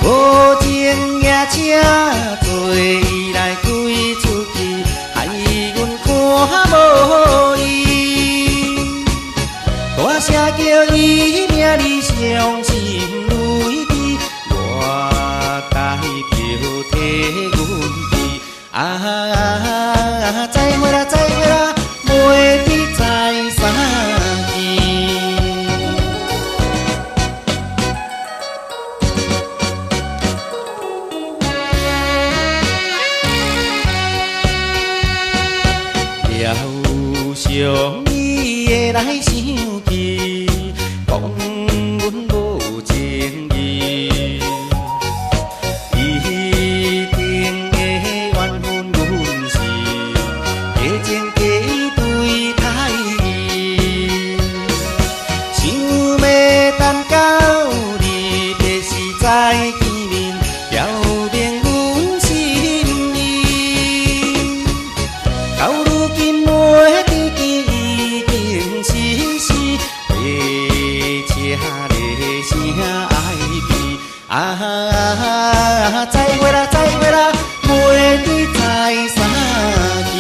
无情夜车做伊来开出去，害阮看无伊。大声叫伊名字伤心泪滴，我台票替阮记。啊，再会啦，再会啦，袂知在啥见。了伤伊会来生气，讲阮无情义，伊定会怨恨阮是假情假意对待伊，想要等到你别时再见面，表明阮心意。到如今袂记记已经是死，列车的声爱悲。啊，再会啦，再会啦，袂知在啥见。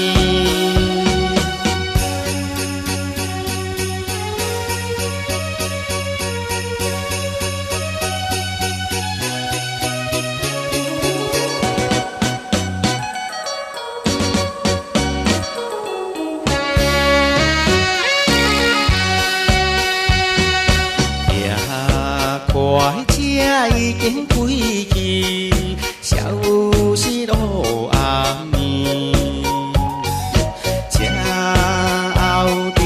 快车已经开去，消失路暗暝。车后顶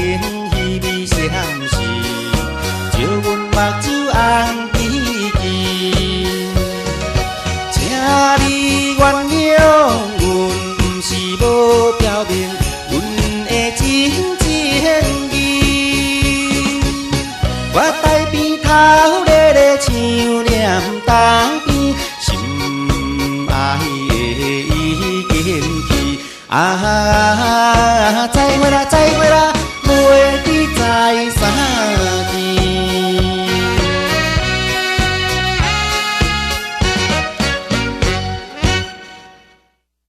稀微闪烁，照阮目睭红记记。请你原谅阮，不是无表明阮的真情意。我台边头像念当边，心爱的已经去。啊，再会啦，再会啦。